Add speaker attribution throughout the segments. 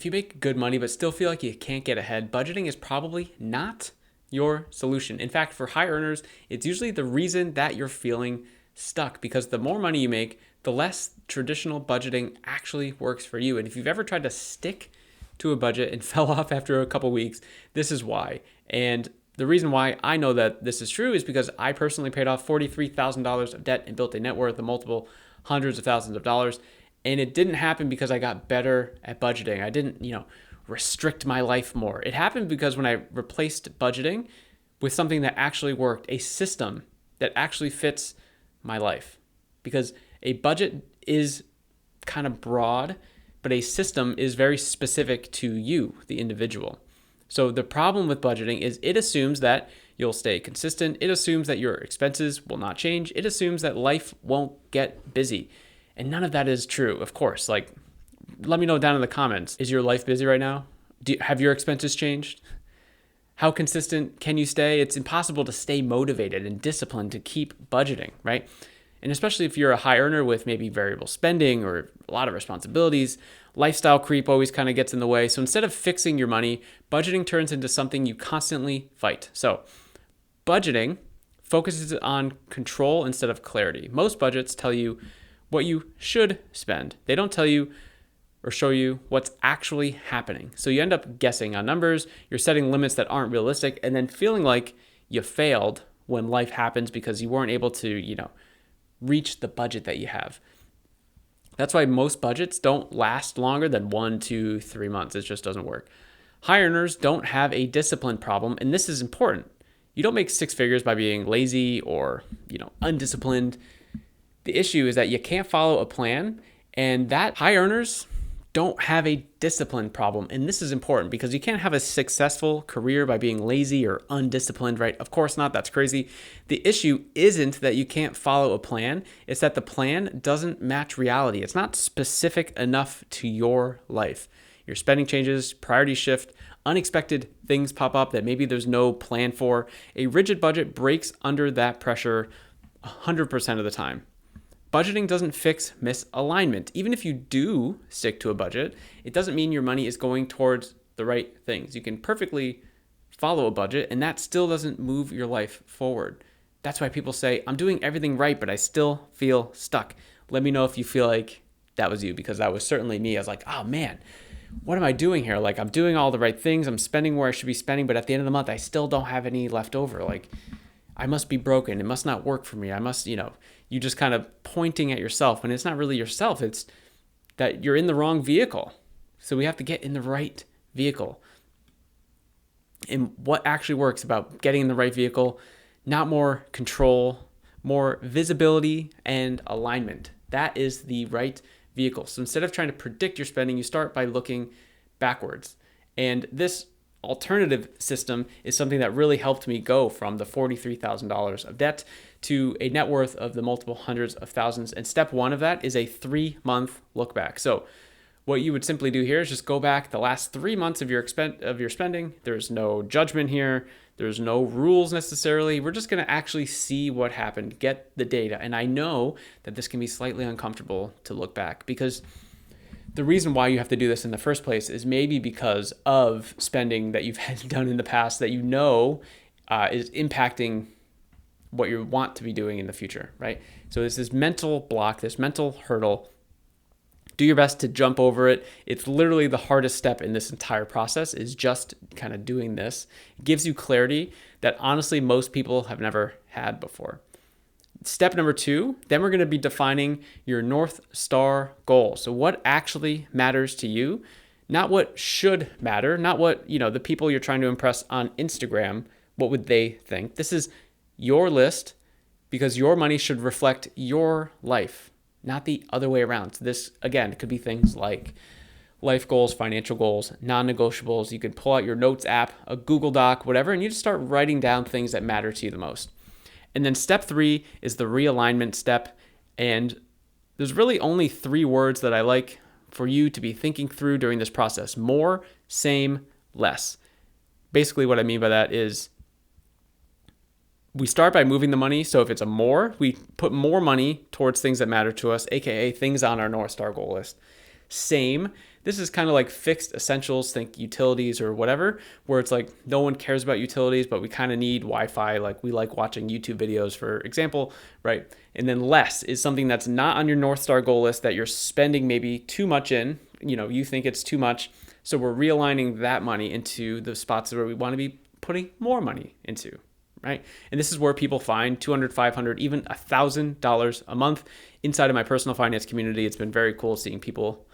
Speaker 1: if you make good money but still feel like you can't get ahead, budgeting is probably not your solution. In fact, for high earners, it's usually the reason that you're feeling stuck, because the more money you make, the less traditional budgeting actually works for you. And if you've ever tried to stick to a budget and fell off after a couple weeks, this is why. And the reason why I know that this is true is because I personally paid off $43,000 of debt and built a net worth of multiple hundreds of thousands of dollars. And it didn't happen because I got better at budgeting. I didn't, restrict my life more. It happened because when I replaced budgeting with something that actually worked, a system that actually fits my life. Because a budget is kind of broad, but a system is very specific to you, the individual. So the problem with budgeting is it assumes that you'll stay consistent. It assumes that your expenses will not change. It assumes that life won't get busy. And none of that is true, of course. Let me know down in the comments. Is your life busy right now? Have your expenses changed? How consistent can you stay? It's impossible to stay motivated and disciplined to keep budgeting, right? And especially if you're a high earner with maybe variable spending or a lot of responsibilities, lifestyle creep always kind of gets in the way. So instead of fixing your money, budgeting turns into something you constantly fight. So budgeting focuses on control instead of clarity. Most budgets tell you what you should spend. They don't tell you or show you what's actually happening. So you end up guessing on numbers, you're setting limits that aren't realistic, and then feeling like you failed when life happens because you weren't able to, reach the budget that you have. That's why most budgets don't last longer than 1, 2, 3 months. It just doesn't work. High earners don't have a discipline problem, and this is important. You don't make six figures by being lazy or, undisciplined. The issue is that you can't follow a plan, and that high earners don't have a discipline problem. And this is important because you can't have a successful career by being lazy or undisciplined, right? Of course not. That's crazy. The issue isn't that you can't follow a plan. It's that the plan doesn't match reality. It's not specific enough to your life. Your spending changes, priorities shift, unexpected things pop up that maybe there's no plan for. A rigid budget breaks under that pressure 100% of the time. Budgeting doesn't fix misalignment. Even if you do stick to a budget, it doesn't mean your money is going towards the right things. You can perfectly follow a budget, and that still doesn't move your life forward. That's why people say, I'm doing everything right, but I still feel stuck. Let me know if you feel like that was you, because that was certainly me. I was like, oh man, what am I doing here? I'm doing all the right things. I'm spending where I should be spending, but at the end of the month, I still don't have any left over. I must be broken. It must not work for me. I must, you just kind of pointing at yourself when it's not really yourself. It's that you're in the wrong vehicle. So we have to get in the right vehicle. And what actually works about getting in the right vehicle, not more control, more visibility and alignment. That is the right vehicle. So instead of trying to predict your spending, you start by looking backwards. And this alternative system is something that really helped me go from the $43,000 of debt to a net worth of the multiple hundreds of thousands. And step one of that is a 3-month look back. So what you would simply do here is just go back the last 3 months of your spending. There's no judgment here. There's no rules necessarily. We're just going to actually see what happened, get the data. And I know that this can be slightly uncomfortable to look back, because the reason why you have to do this in the first place is maybe because of spending that you've had done in the past that is impacting what you want to be doing in the future, right? So there's this mental block, this mental hurdle. Do your best to jump over it. It's literally the hardest step in this entire process, is just kind of doing this. It gives you clarity that honestly most people have never had before. Step number 2, then we're going to be defining your North Star goal. So what actually matters to you, not what should matter, not what, the people you're trying to impress on Instagram, what would they think? This is your list, because your money should reflect your life, not the other way around. So this, again, could be things like life goals, financial goals, non-negotiables. You could pull out your notes app, a Google Doc, whatever, and you just start writing down things that matter to you the most. And then step 3 is the realignment step. And there's really only 3 words that I like for you to be thinking through during this process: more, same, less. Basically what I mean by that is we start by moving the money. So if it's a more, we put more money towards things that matter to us, aka things on our North Star goal list. Same, This is kind of like fixed essentials, think utilities or whatever, where it's like no one cares about utilities, but we kind of need Wi-Fi. Like we like watching YouTube videos, for example, right? And then less is something that's not on your North Star goal list that you're spending maybe too much in. You think it's too much. So we're realigning that money into the spots where we want to be putting more money into, right? And this is where people find $200, $500, even $1,000 a month inside of my personal finance community. It's been very cool seeing people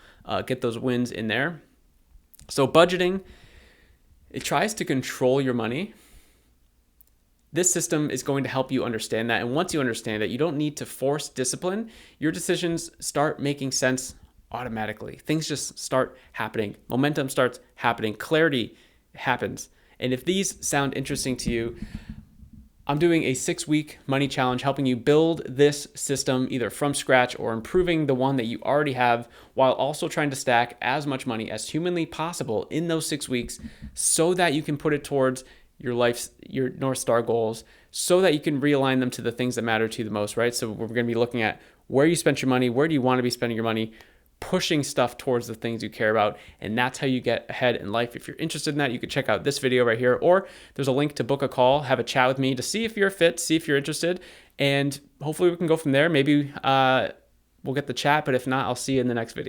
Speaker 1: get those wins in there. So budgeting, it tries to control your money. This system is going to help you understand that. And once you understand that, you don't need to force discipline. Your decisions start making sense automatically. Things just start happening. Momentum starts happening. Clarity happens. And if these sound interesting to you, I'm doing a 6-week money challenge helping you build this system either from scratch or improving the one that you already have, while also trying to stack as much money as humanly possible in those 6 weeks so that you can put it towards your North Star goals, so that you can realign them to the things that matter to you the most, right? So we're going to be looking at where you spent your money, where do you want to be spending your money, pushing stuff towards the things you care about. And that's how you get ahead in life. If you're interested in that, you could check out this video right here, or there's a link to book a call, have a chat with me to see if you're fit, see if you're interested, and hopefully we can go from there. Maybe we'll get the chat, but if not, I'll see you in the next video.